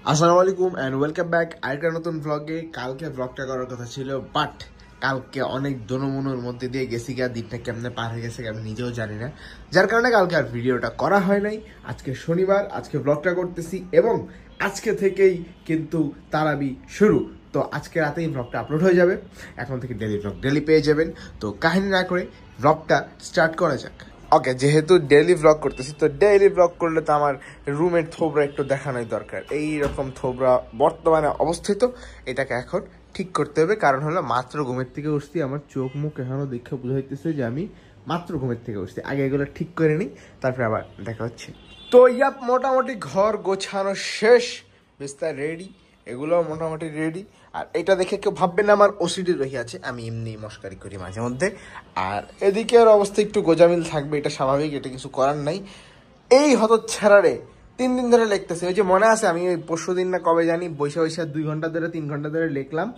আসসালামু আলাইকুম and welcome back আরেকটা নতুন ব্লগে। কালকে ব্লগটা করার কথা ছিল, বাট কালকে অনেক দোনমনোর মধ্যে দিয়ে গেছি গা, দিনটা কেমনে পার হয়ে গেছে আমি নিজেও জানি না, যার কারণে কালকে আর ভিডিওটা করা হয় নাই। আজকে শনিবার, আজকে ব্লগটা করতেছি এবং আজকে থেকেই কিন্তু তারাবি শুরু। তো আজকে রাতেই ব্লগটা আপলোড হয়ে যাবে, এখন থেকে ডেলি ব্লগ ডেলি পেয়ে যাবেন। তো কাহিনী না করে ব্লগটা স্টার্ট করা যাক। ওকে, যেহেতু ডেইলি ব্লগ করতেছি তো ডেইলি ব্লগ করলে তো আমার রুমের থোবরা একটু দেখানোই দরকার। এই রকম থোবরা বর্তমানে অবস্থিত, এটাকে এখন ঠিক করতে হবে। কারণ হলো মাত্র ঘুমের থেকে উঠছি, আমার চোখ মুখ এখনো দেখে বোঝাইতেছে যে আমি মাত্র ঘুমের থেকে উঠছি। আগে এগুলো ঠিক করে নিই, তারপরে আবার দেখা হচ্ছে। তো ইয়াপ, মোটামুটি ঘর গোছানো শেষ, বিস্তার রেডি, এগুলো মোটামুটি রেডি। আর এটা দেখে কেউ ভাববে না আমার ওসিডি রহি আছে, আমি এমনি মস্কারি করি মাঝে মধ্যে। আর এদিকে আর অবস্থা একটু গোজামিল থাকবে, এটা স্বাভাবিক, এটা কিছু করার নাই। এই হতচ্ছাড়ারে 3 দিন ধরে লিখতেছে। ওই যে মনে আছে আমি ওই পরশু দিন না কবে জানি বৈশা 2 ঘন্টা ধরে 3 ঘন্টা ধরে লিখলাম,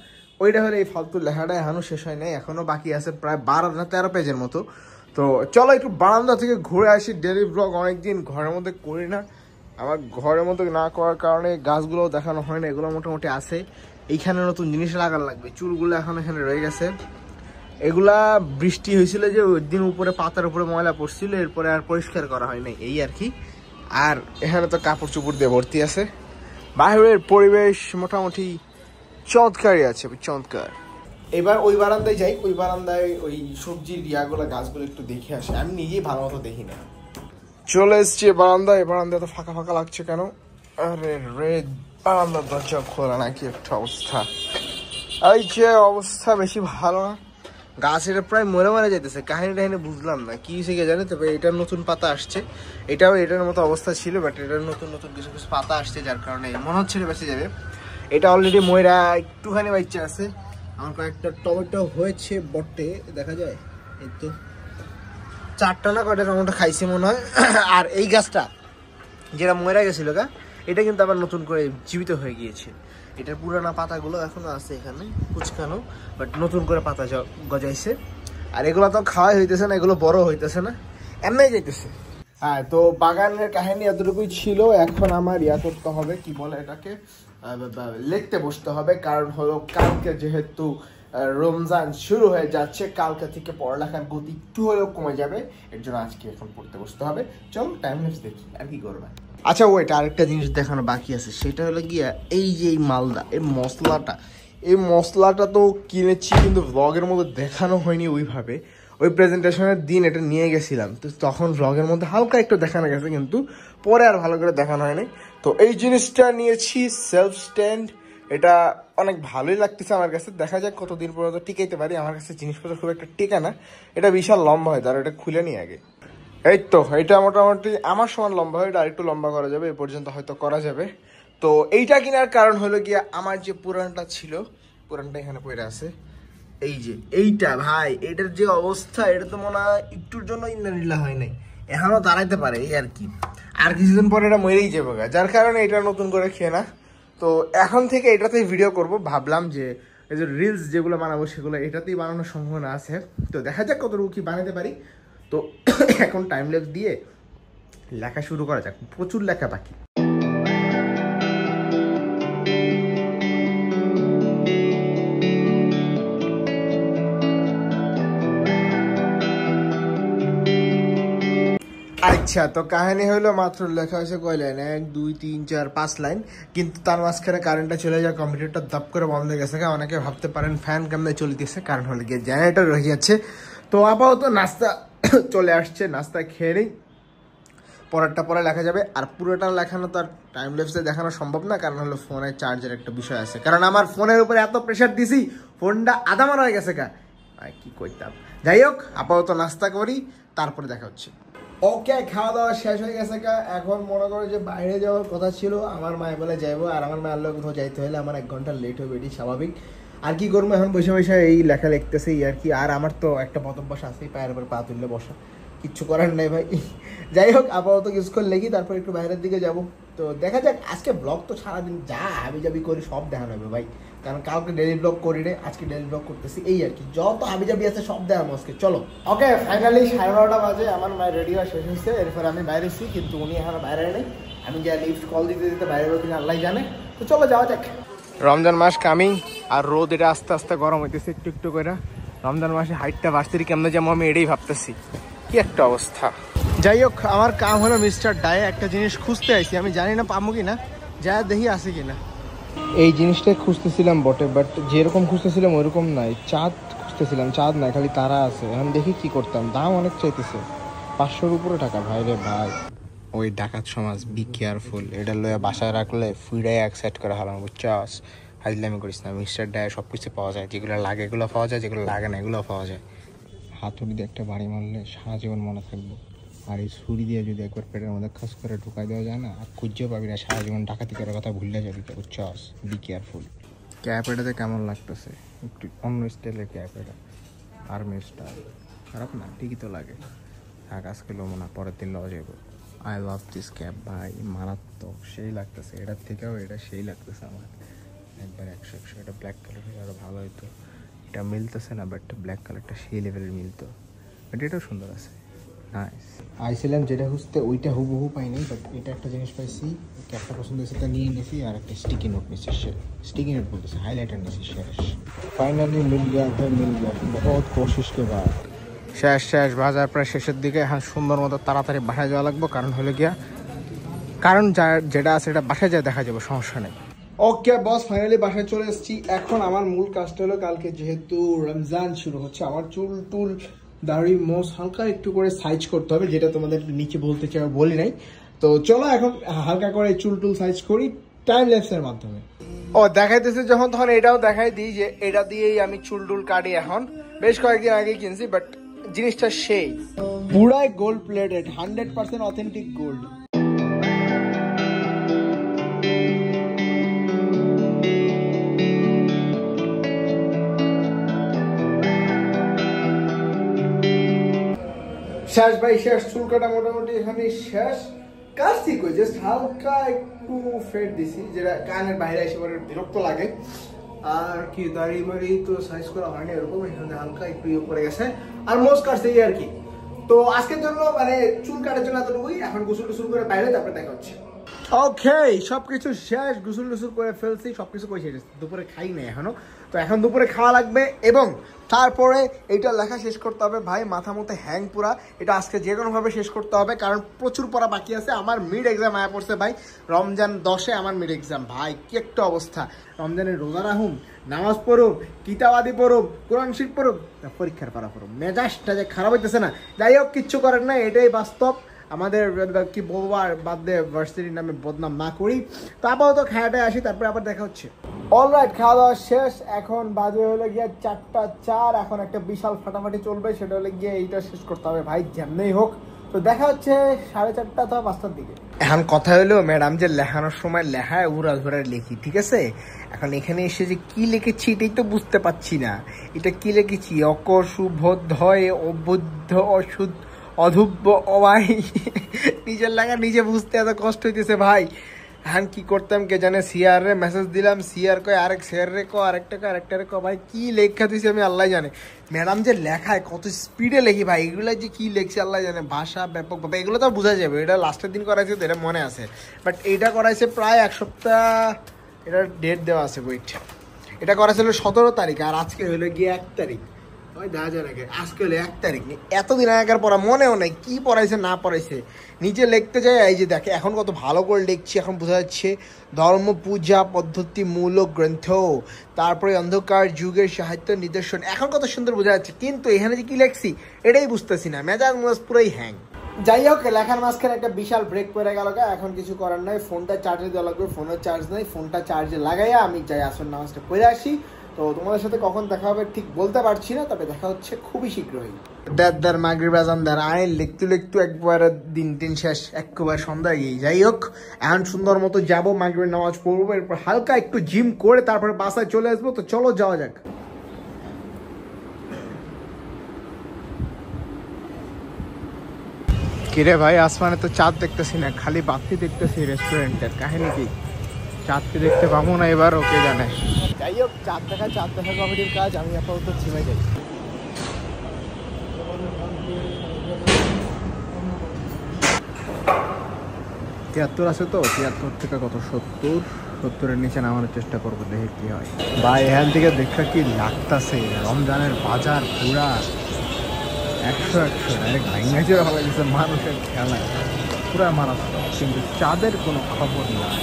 ওইটা হলে এই ফালতু লেখাটা এখনও শেষ হয় নাই, এখনও বাকি আছে প্রায় 12 না 13 পেজের মতো। তো চলো একটু বারান্দা থেকে ঘুরে আসি। ডেলি ব্লগ অনেকদিন ঘরের মধ্যে করি না, আমার ঘরের মধ্যে না করার কারণে গাছগুলোও দেখানো হয় না, এগুলো মোটামুটি আছে। এইখানে নতুন জিনিস লাগার লাগবে, চুলগুলো এখন এখানে রয়ে গেছে। এগুলা বৃষ্টি হয়েছিল যে ওই দিন, উপরে পাতার উপরে ময়লা পড়ছিল, এরপরে আর পরিষ্কার করা হয় নাই, এই আর কি। আর এখানে তো কাপড় চোপড় দিয়ে ভর্তি আছে। বাইরের পরিবেশ মোটামুটি চমৎকারই আছে, চমৎকার। এবার ওই বারান্দায় যাই, ওই বারান্দায় ওই সবজির ইয়াগুলো গাছগুলো একটু দেখে আসে, আমি নিজেই ভালো মতো দেখি না। চলে এসছি বারান্দায়, এই বারান্দায় তো ফাঁকা ফাঁকা লাগছে কেন? আরে রে, বারান্দার দরজা খোলা নাকি, একটা অবস্থা। এই যে অবস্থা বেশি ভালো না, গাছ এটা প্রায় মরে মরে যেতেছে। কাহিনী টাহিনী বুঝলাম না কি শিখে জানে, তবে এটার নতুন পাতা আসছে, এটাও এটার মতো অবস্থা ছিল, বাট এটার নতুন নতুন কিছু কিছু পাতা আসছে, যার কারণে মনে হচ্ছে এটা বেঁচে যাবে। এটা অলরেডি ময়রা একটুখানি বাচ্চা আছে। আমার কয়েকটা টমেটো হয়েছে বটে, দেখা যায় এই তো 4টা না কয়টা টমেটো খাইছে মনে হয়। আর এই গাছটা যেটা ময়রা গেছিল গা, এটা কিন্তু আবার নতুন করে জীবিত হয়ে গিয়েছে। এটার পুরানা পাতাগুলো এখনো আছে এখানে কুচকানো, বাট নতুন করে পাতা গজাইছে। আর এগুলো তো খাওয়াই হইতেছে না, এগুলো বড় হইতেছে না, এমনি যাইতেছে। হ্যাঁ, তো বাগানের কাহিনী এতটুকুই ছিল। এখন আমার ইয়া করতে হবে, কি বলে এটাকে, লিখতে বসতে হবে। কারণ হলো কালকে যেহেতু রমজান শুরু হয়ে যাচ্ছে, কালকে থেকে পড়ালেখার গতি একটু হলেও কমে যাবে, এর জন্য আজকে এখন পড়তে বসতে হবে। চল টাইম ল্যাপস দেখি, আর কি করবে। আচ্ছা ওয়েট, আরেকটা জিনিস দেখানো বাকি আছে, সেটা হলো গিয়া এই যে এই মালদা, এই মশলাটা তো কিনেছি, কিন্তু ব্লগের মধ্যে দেখানো হয়নি ওইভাবে। ওই প্রেজেন্টেশনের দিন এটা নিয়ে গেছিলাম, তো তখন ব্লগের মধ্যে হালকা একটু দেখানো গেছে, কিন্তু পরে আর ভালো করে দেখানো হয়নি। তো এই জিনিসটা নিয়েছি, সেলফ স্ট্যান্ড। এটা অনেক ভালোই লাগতেছে আমার কাছে, দেখা যাক কতদিন পর্যন্ত টিকাইতে পারি। আমার কাছে জিনিসপত্র খুব একটা টিকা না, এটা বিশাল লম্বা হয়, তার এটা খুলে নিয়ে আগে। এই তো এটা মোটামুটি আমার সমান লম্বা হয়, এটা আরেকটু লম্বা করা যাবে, এ পর্যন্ত হয়তো করা যাবে। তো এইটা কেনার কারণ হলো গিয়ে আমার যে পুরানটা ছিল, পুরানটা এখানে পড়ে আছে। এই যে এইটা ভাই, এটার যে অবস্থা, এটা তো মনে হয় একটুর জন্য ইন্দ্রানীলা হয় নাই, এখনো দাঁড়াইতে পারে এই আর কি। আর কিছুদিন পরে এটা মরেই যাবে, যার কারণে এটা নতুন করে খেয়ে না। তো এখন থেকে এটাতে ভিডিও করব, ভাবলাম যে এই যে রিলস যেগুলো বানাবো সেগুলো এটাতেই বানানোর সম্ভাবনা আছে। তো দেখা যাক কতটুকু কি বানাতে পারি। তো এখন টাইম ল্যাপস দিয়ে লেখা শুরু করা যাক, প্রচুর লেখা বাকি। আচ্ছা, তো কাহিনী হলো মাত্র লেখা হয়েছে কয় লাইন, 1 2 3 4 5 লাইন, কিন্তু তার মাঝখানে কারেন্টটা চলে যায়, কম্পিউটারটা দাপ করে বন্ধ হয়ে গেছে। অনেকে ভাবতে পারেন ফ্যান কেমনে চলতেছে, কারণ হলে গিয়ে জেনারেটর রয়ে যাচ্ছে। তো আপাতত নাস্তা চলে আসছে, নাস্তা খেয়ে নেই, পরেরটা পরে লেখা যাবে। আর পুরোটা লেখানো তো আর টাইম ল্যাপসে দেখানো সম্ভব না, কারণ হলো ফোনের চার্জের একটা বিষয় আছে। কারণ আমার ফোনের উপরে এত প্রেশার দিছি, ফোনটা আধা মারা হয়ে গেছে কি কইতাম। যাই হোক, আপাতত নাস্তা করি, তারপরে দেখা হচ্ছে। ওকে, খাওয়া দাওয়া শেষ হয়ে গেছে এখন মনে করো যে বাইরে যাওয়ার কথা ছিল, আমার মায়ের বলে যাইবো, আর আমার মায়ের লোক কোথাও যাইতে হলে আমার 1 ঘন্টা লেট হবে, এটি স্বাভাবিক। আর কি করবো, এখন বসে বসে এই লেখা লিখতেছে আর কি। আর আমার তো একটা বদভ্যাস আছেই, পায়ের উপর পা তুললে বসা, কিচ্ছু করার নাই ভাই। যাই হোক, আপাতত কিছুক্ষণ লেগি, তারপর একটু বাইরের দিকে যাব। তো দেখা যাক, আজকে ব্লগ তো সারাদিন যা হাবিজাবি করি সব দেখানো হবে ভাই, কারণ কালকে ডেলি ব্লগ করি রে, আজকে ডেলি ব্লগ করতেছি, এই আর কি। যত হাবিজাবি আছে সব দেখাবো আজকে, চলো। ওকে, ফাইনালি 12:30 বাজে, আমার মায়ের রেডি হওয়া শেষ হয়েছে। এরপর আমি বাইরে এসেছি, কিন্তু উনি এখনো বাইরে নেই। আমি যা লিফট কল দিতে দিতে বাইরে কিনা আল্লাহ জানে। তো তো চলো যাওয়া যাক। রমজান মাস কামিং, আর রোদ এটা আস্তে আস্তে গরম হইতেছে একটু একটু করে। রমজান মাসে হাইটটা ভার্সিটি কেমনে যাবো আমি এটাই ভাবতেছি, কি একটা অবস্থা। যাই হোক, আমার কাম হলো মিস্টার ডায়ে একটা জিনিস খুঁজতে আইছি, আমি জানি না পাবো কিনা, যা দেখি আছে কিনা। এই জিনিসটাই খুঁজতেছিলাম বটে, বাট যেরকম খুঁজতেছিলাম ওইরকম নাই। চাঁদ খুঁজতেছিলাম, চাঁদ নাই, খালি তারা আছে। এখন দেখি কি করতাম, দাম অনেক চাইতেছে, 500-র উপরে টাকা। ভাই রে ভাই, ওই ডাকাত সমাজ, বি কেয়ারফুল। এটা লয়ে বাসায় রাখলে ফুইডাই অ্যাকসেপ্ট করে হালাম, বুঝছাস? হাইজলামি করিস না। মিস্টার ডায়ে সব কিছু পাওয়া যায়, যেগুলো লাগে এগুলো পাওয়া যায়, যেগুলো লাগে না এগুলো পাওয়া যায়। হাতুড়ি দিয়ে একটা বাড়ি মারলে সারা জীবন মনে থাকবো, আর এই ছুরি দিয়ে যদি একবার পেটের মধ্যে খাস করে ঢুকাই দেওয়া যায় না, আর খুঁজেও পাবি না, সারা জীবন ডাকাতি করার কথা ভুলে যাবি। বুঝছাস? Be careful. ক্যাপ এটাতে কেমন লাগতেছে, একটু অন্য স্টাইলের ক্যাপ এটা, আর্মি স্টাইল। খারাপ না, ঠিকই তো লাগে। থাক, আজকে লোমো না, পরের দিন লওয়া যাবো। আই লাভ দিস ক্যাপ ভাই, মারাত্মক, সেই লাগতেছে। এটার থেকেও এটা সেই লাগতেছে আমার, একবার 100-100। এটা ব্ল্যাক কালারের আরও ভালো হইতো, এটা মিলতেছে না, বাট ব্ল্যাক কালারটা সেই লেভেলের মিলতো। বাট এটাও সুন্দর আছে, নাইস। আইছিলাম যেটা খুঁজতে, ওইটা হুবহু পাইনি, বাট এটা একটা জিনিস পাইছি, ক্যাপটা পছন্দ হয়েছে, তা নিয়ে নিয়েছি। আর একটা স্টিকি নোট নিয়েছি, স্টিকি নোট বলতেছে, হাইলাইটার নিয়েছি। শেষ, ফাইনালি মিল গিয়া, মিল গিয়া, বহুত কোশিশ কে বাদ। শেষ বাজার প্রায় শেষের দিকে। হ্যাঁ, সুন্দর মতো তাড়াতাড়ি বাসায় যাওয়া লাগবে, কারণ হলো গিয়া, কারণ যেটা আছে এটা বাসায় যায় দেখা যাবে, সমস্যা নেই। ওকে বস, ফাইনালি বাসায় চলে এসেছি। এখন আমার মূল কাজটা হলো, কালকে যেহেতু রমজান শুরু হচ্ছে, আমার চুল টুল দাড়ি মোস হালকা একটু করে সাইজ করতে হবে, যেটা তোমাদের নিচে বলতে চাই, বলি নাই। তো চলো এখন হালকা করে চুল টুল সাইজ করি টাইম ল্যাপসের মাধ্যমে। ও দেখাইতেছে যখন, তখন এটাও দেখাই দিই যে এটা দিয়েই আমি চুল টুল কাটি। এখন বেশ কয়েকদিন আগে কিনছি, বাট জিনিসটা সেই পুরাই গোল্ড প্লেটেড, 100% অথেন্টিক গোল্ড। শেষ ভাই, শেষ। চুল কাটা মোটামুটি এখানে শেষ। কাটছি কই, জাস্ট হালকা একটু ফেড দিছি, যেটা কানের বাইরে এসে পরে বিরক্ত লাগে। আর কি, দাড়ি মাড়ি তো সাইজ করা হয়নি এরকম, এখানে হালকা একটু ইয়ে পড়ে গেছে। আর মোজ কাটছে এই আর কি। তো আজকের জন্য মানে চুল কাটার জন্য এতটুকুই। এখন গোসল টোসল করে বাইরে, তারপরে দেখা হচ্ছে। ওকে, সবকিছু শেষ, গোসল টোসল করে ফেলছি, সবকিছু করে শেষ। দুপুরে খাই নাই এখনো, তো এখন দুপুরে খাওয়া লাগবে। এবং তারপরে এটা লেখা শেষ করতে হবে ভাই, মাথা মতো হ্যাং পুরা। এটা আজকে যে কোনোভাবে শেষ করতে হবে, কারণ প্রচুর পড়া বাকি আছে। আমার মিড এক্সাম আয়া পড়ছে ভাই, রমজান 10-এ আমার মিড এক্সাম। ভাই কি একটা অবস্থা, রমজানের রোজা রাখুম, নামাজ পড়ুম, কিতাবাদি পড়ুম, কোরআন শরীফ পড়ুম, পরীক্ষার পারা পড়ুম, মেজাজটা যে খারাপ হইতেছে না। যাই হোক, কিচ্ছু করার না, এটাই বাস্তব। আমাদের কি বলবো, আর বাদ দিয়ে ভার্সিটির নামে বদনাম না করি। তো আপাতত খাওয়াটায় আসি, তারপরে আবার দেখা হচ্ছে। অলরাইট, খাওয়া দাওয়া শেষ। এখন বাজে হলে গিয়ে 4টা 4। এখন একটা বিশাল ফাটাফাটি চলবে, সেটা হলে গিয়ে এইটা শেষ করতে হবে ভাই, যেমনেই হোক। তো দেখা হচ্ছে 4:30 অথবা 5টার দিকে। এখন কথা হলো, ম্যাডাম যে লেখানোর সময় লেখায় উড়া ধরে লিখি, ঠিক আছে? এখন এখানে এসে যে কি লিখেছি এটাই তো বুঝতে পারছি না। এটা কি লিখেছি? অকশুভোধয় অবুদ্ধ অশুদ্ধ অধুব্য অবাই, নিজের লেখা নিজে বুঝতে এত কষ্ট হইতেছে ভাই। হ্যাঁ, কি করতাম কে জানে। সিআর রে মেসেজ দিলাম, সিআর কয় আরেক সিআর রে কো, আরেকটা রে কো। ভাই কি লেখা দিয়েছি আমি আল্লাহ জানে। ম্যাডাম যে লেখায় কত স্পিডে লেখি ভাই, এগুলো যে কি লেখছি আল্লাহ জানে। ভাষা ব্যাপকভাবে এগুলো তো বোঝা যাবে, এটা লাস্টের দিন করাইছে তো এটা মনে আছে। বাট এইটা করাইছে প্রায় 1 সপ্তাহ, এটার ডেট দেওয়া আছে বইট। এটা করাইছিল 17 তারিখ, আর আজকে হলো গিয়ে 1 তারিখ। দেখা যায় নাকি, আজকে হলো 1 তারিখ। এতদিন আগের পড়া মনেও নাই কি পড়াইছে না পড়াইছে। নিজে লিখতে যায়, এই যে দেখে এখন কত ভালো করে লিখছি। এখন বোঝা যাচ্ছে ধর্ম পূজা পদ্ধতি মূলক গ্রন্থ, তারপরে অন্ধকার যুগের সাহিত্য নিদর্শন, এখন কত সুন্দর বোঝা যাচ্ছে। কিন্তু এখানে যে কি লিখছি এটাই বুঝতেছি না, মেজাজ পুরাই হ্যাং। যাই হোক, লেখার মাঝখানে একটা বিশাল ব্রেক পড়ে গেল। এখন কিছু করার নাই, ফোনটা চার্জে দেওয়া লাগবে। ফোনের চার্জ নাই, ফোনটা চার্জে লাগাইয়া আমি যাই আসর নামাজটা পড়ে আসি। তো তোমাদের সাথে কখন দেখা হবে ঠিক বলতে পারছি না, তবে দেখা হচ্ছে খুবই শীঘ্রই। দেড় মাগরিব আজান দেড় আয় লিখতে একবার দিন শেষ, একবার সন্ধ্যা গিয়ে। যাই হোক, এখন সুন্দর মতো যাবো, মাগরিবের নামাজ পড়বো, এরপর হালকা একটু জিম করে তারপরে বাসায় চলে আসবো। তো চলো যাওয়া যাক। কিরে ভাই, আসমানে তো চাঁদ দেখতেছি না, খালি বাতি দেখতেছি। রেস্টুরেন্টের কাহিনী কি? চাঁদকে দেখতে পাবো না এবার, ওকে জানে। যাই হোক, চাঁদ দেখা কমিটির কাজ। আমি আপাতত ছিমাই যাই। 73 আছে তো, 73 থেকে কত 70। 70-এর নিচে নামানোর চেষ্টা করবো, দেখে কি হয়। ভাই এখান থেকে দেখা কি লাগতাছে, রমজানের বাজার পুরা 100 ডাইরেক্ট ভাঙ্গাচুর ভালো লাগছে মানুষের খেলায়, পুরা মারাত্মক। কিন্তু চাঁদের কোনো খবর নাই।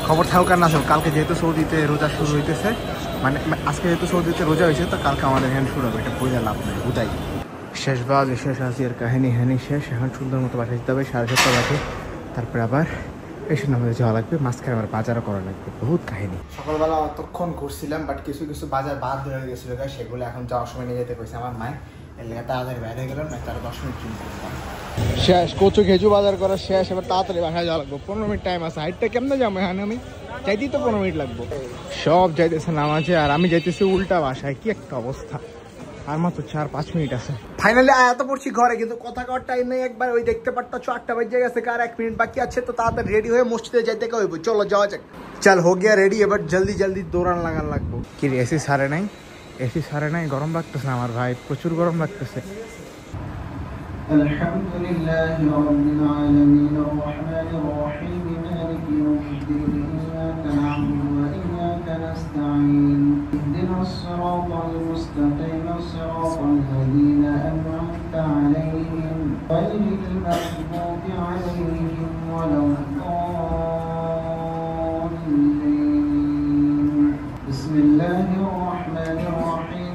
খবর থাকুক আর না থাকুক, কালকে যেহেতু সৌদিতে রোজা শুরু হইতেছে, মানে আজকে যেহেতু সৌদিতে রোজা হয়েছে, তো কালকে আমাদের এখানে শুরু হবে, এটা বোঝা লাভ নেই, বুঝাই। শেষ বাজ শেষ হাসির কাহিনী হানি শেষ। এখন সুন্দর মতো বাসায় যেতে হবে 7:30 বাজে। তারপরে আবার এসে আমাদের যাওয়া লাগবে, মাঝখানে আবার বাজারও করা লাগবে, বহুত কাহিনী। সকালবেলা অতক্ষণ ঘুরছিলাম, বাট কিছু কিছু বাজার বাদ হয়ে গেছিলো, সেগুলো এখন যাওয়ার সময় নিয়ে যেতে কইছে আমার মায়। এর লেগে তাড়াতাড়ি বাইরে গেলাম, না তার 10 মিনিট চুরি করলাম। শেষ কচু খেজু বাজার করা শেষ, এবার তাড়াতাড়ি বাসায় যাওয়া লাগবে। 15 মিনিট টাইম আছে, হাইটটা কেমনে যাবো এখানে, আমি যাইতেই তো 15 মিনিট লাগবো। সব যাইতেছে নামাজে, আর আমি যাইতেছি উল্টা বাসায়। কি একটা অবস্থা, আর মাত্র 4-5 মিনিট আছে। ফাইনালি আয়াত পড়ছি ঘরে, কিন্তু কথা কওয়ার টাইম নেই। একবার ওই দেখতে পারতো 8টা বেজে গেছে, আর 1 মিনিট বাকি আছে, তো তাড়াতাড়ি রেডি হয়ে মসজিদে যাইতে হইব। চলো যাওয়া যাক। চল হো গিয়া রেডি, এবার জলদি জলদি দৌড়ান লাগান লাগবো। কি রে, এসি সারে নাই? এসি সারে নাই, গরম লাগতেছে আমার ভাই, প্রচুর গরম লাগতেছে। আলহামদুলিল্লাহি রাব্বিল আলামিন আর-রাহমানির রহিম মালিকি ইয়াউমিদ্দিন ইয়্যাকা না'বুদু ওয়া ইয়্যাকা নাস্তাঈন ইহদিনাস সিরাতাল মুস্তাকিম সিরাতাল লাযীনা আন'আমতা আলাইহিম গায়রিল মাগদূবি আলাইহিম ওয়ালাদ-দাল্লিন বিসমিল্লাহির রাহমানির রহিম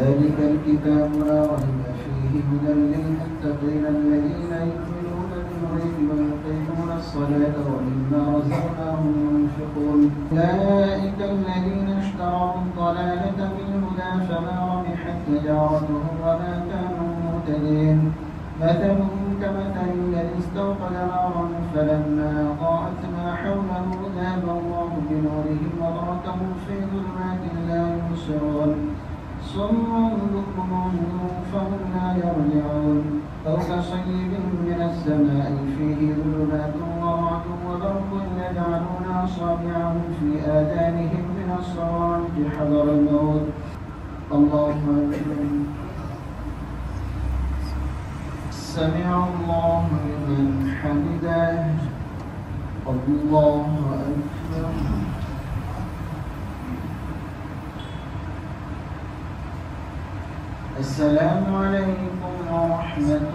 ذلك الكتاب لا ريب فيه هدى للمتقين الذين يؤمنون بالغيب ويقيمون الصلاة ومما رزقناهم ينفقون أولئك الذين اشتروا الضلالة بالهدى فما ربحت تجارتهم وما كانوا مهتدين مثلهم كمثل الذي استوقد نارا فلما أضاءت ما حوله ذهب الله بنورهم وتركهم في ظلمات لا يبصرون صم بكم فهم لا يرجعون أو كصيب من السماء فيه ظلمات ورعد وبرق يجعلون أصابعهم في آذانهم من الصواعق حذر الموت الله أكبر سمع الله لمن حمده الله أكبر السلام عليكم ورحمة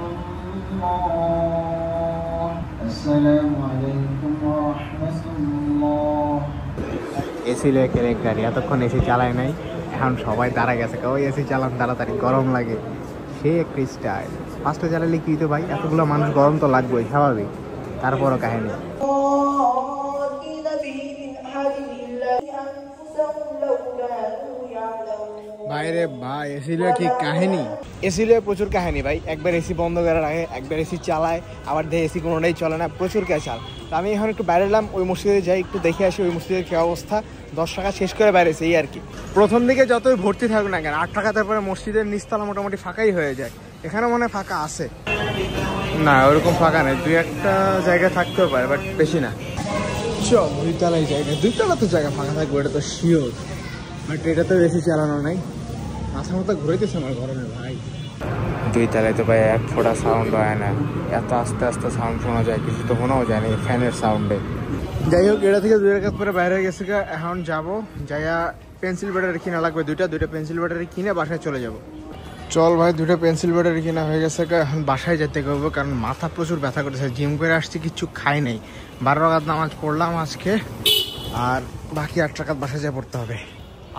الله السلام عليكم ورحمة الله এসি লেকের এক গাড়ি এতক্ষণ এসি চালায় নাই, এখন সবাই দাঁড়া গেছে, ওই এসি চালান তাড়াতাড়ি, গরম লাগে। সে একটা স্টাইল, ফার্স্টে চালালে কি তো ভাই, এতগুলো মানুষ গরম তো লাগবেই, স্বাভাবিক। তারপরও কাহিনী বাইরে ভাই, এসিলে কি কাহিনী, এসিলে প্রচুর কাহিনী ভাই। একবার এসি বন্ধ করে রাখে, একবার এসি চালায়, আবার দেখে এসি কোনোটাই চলে না, প্রচুর ক্যাচাল। তো আমি এখন একটু বাইরে এলাম, ওই মসজিদে যাই, একটু দেখে আসি ওই মসজিদের কি অবস্থা। 10 টাকা শেষ করে বাইরেছে, এই আর কি। প্রথম দিকে যতই ভর্তি থাকুক না কেন, 8 টাকা তারপরে মসজিদের নিচতলা মোটামুটি ফাঁকাই হয়ে যায়। এখানে মনে হয় ফাঁকা আছে না, ওরকম ফাঁকা নেই, 2-1টা জায়গা থাকতেও পারে, বাট বেশি না। চল 2 তলায় জায়গা, 2 তলা তো জায়গা ফাঁকা থাকবে, এটা তো শিওর। বাট এটা তো বেশি চালানো নাই, মাথা মতো ঘুরাইতেছে আমার গরমে ভাই। 2 তলায় তো ভাই 1 ফোঁটা সাউন্ড হয় না, এত আস্তে আস্তে সাউন্ড শোনা যায়, কিছু তো শোনাও যায় না ফ্যানের সাউন্ডে। যাই হোক, এটা থেকে 2 রাকাত পরে বাইরে গেছে, এখন যাবো, যাইয়া পেন্সিল ব্যাটারি কিনা লাগবে, 2টা পেন্সিল ব্যাটারি কিনে বাসায় চলে যাব। চল ভাই, 2টা পেন্সিল ব্যাটারি কিনা হয়ে গেছে, এখন বাসায় যেতে করবো, কারণ মাথা প্রচুর ব্যথা করতেছে। জিম করে আসছি, কিচ্ছু খাই নাই, 12 রাকাত নামাজ পড়লাম আজকে, আর বাকি 8 রাকাত বাসায় যা পড়তে হবে।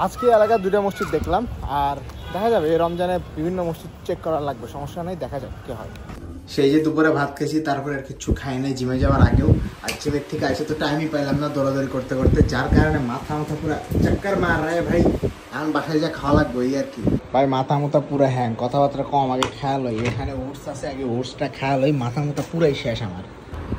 আজকে এলাকায় 2টা মসজিদ দেখলাম, আর দেখা যাবে এই রমজানে বিভিন্ন মসজিদ চেক করা লাগবে, সমস্যা নেই, দেখা যাক কি হয়। সেই যে দুপুরে ভাত খেয়েছি, তারপরে আর কিছু খাই নাই জিমে যাওয়ার আগেও। আর জিমের থেকে আসে তো টাইমই পাইলাম না দৌড়াদৌড়ি করতে করতে, যার কারণে মাথা পুরো চক্কর মার রায় ভাই। এখন বাসায় যা খাওয়া লাগবে, এই আর কি ভাই। মাথা মোটা পুরো হ্যাং, কথাবার্তা কম, আগে খেয়াল হয়। এখানে ওটস আছে, আগে ওটসটা খেয়াল হয়, মাথা মোটা পুরাই শেষ আমার।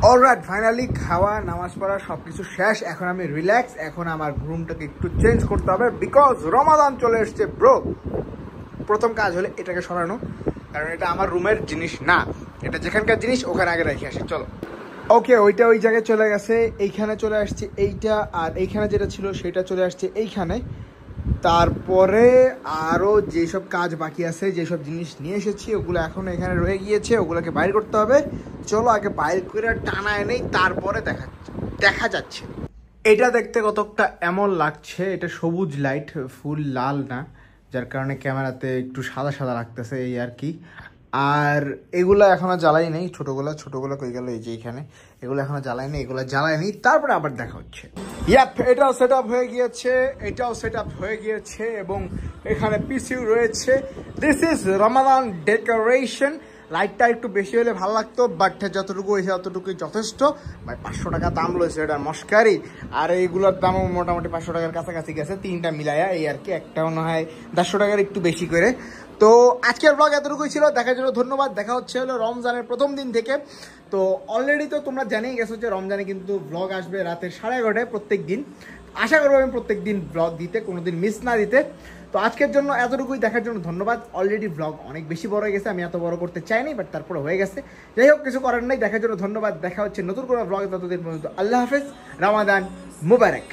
অলরাইট, ফাইনালি খাওয়া নামাজ পড়া সবকিছু শেষ, এখন আমি রিল্যাক্স। এখন আমার রুমটাকে একটু চেঞ্জ করতে হবে, বিকজ রমাদান চলে এসছে ব্রো। প্রথম কাজ হলে এটাকে সরানো, কারণ এটা আমার রুমের জিনিস না, এটা যেখানকার জিনিস ওখানে আগে রেখে আসি। চলো, ওকে, ওইটা ওই জায়গায় চলে গেছে, এইখানে চলে আসছে এইটা, আর এইখানে যেটা ছিল সেটা চলে আসছে এইখানে। তারপরে আরও যেসব কাজ বাকি আছে, যেসব জিনিস নিয়ে এসেছি ওগুলো এখন এখানে রয়ে গিয়েছে, ওগুলোকে বাইর করতে হবে। চলো আগে বাইর করে টানায় নেই, তারপরে দেখা যাচ্ছে। এটা দেখতে কতটা এমন লাগছে, এটা সবুজ লাইট, ফুল লাল না, যার কারণে ক্যামেরাতে একটু সাদা সাদা লাগতেছে এই আর কি। আর এগুলো এখনো জ্বালাই নেই, ছোটোগুলো কই গেল, এই যে এখানে এগুলো এখনো জ্বালাই নেই, এগুলো জ্বালাই নেই, তারপরে আবার দেখা হচ্ছে। ইয়াপ, এটাও সেট আপ হয়ে গিয়েছে, এবং এখানে পিসিও রয়েছে। This is Ramadan decoration. লাইটটা একটু বেশি হলে ভালো লাগতো, বাট যতটুকু হয়েছে ততটুকুই যথেষ্ট। ভাই 500 টাকা দাম রয়েছে এটার মস্কারি, আর এইগুলোর দামও মোটামুটি 500 টাকার কাছাকাছি গেছে, তিনটা মিলাইয়া এই আর কি। একটা মনে হয় 150 টাকার একটু বেশি করে। তো আজকের ব্লগ এতটুকুই ছিল, দেখার জন্য ধন্যবাদ। দেখা হচ্ছে হলো রমজানের প্রথম দিন থেকে। তো অলরেডি তো তোমরা জানিয়ে গেছো যে রমজানে কিন্তু ব্লগ আসবে রাতের 11:30 প্রত্যেক দিন। আশা করবো আমি প্রত্যেক দিন ব্লগ দিতে, কোনোদিন মিস না দিতে। তো আজকের জন্য এতটুকুই, দেখার জন্য ধন্যবাদ। অলরেডি ব্লগ অনেক বেশি বড় হয়ে গেছে, আমি এত বড় করতে চাইনি, বাট তারপরে হয়ে গেছে। যাই হোক, কিছু করার নেই। দেখার জন্য ধন্যবাদ, দেখা হচ্ছে নতুন কোনো ব্লগে, ততদিন পর্যন্ত আল্লাহ হাফেজ, রমাদান মুবারক।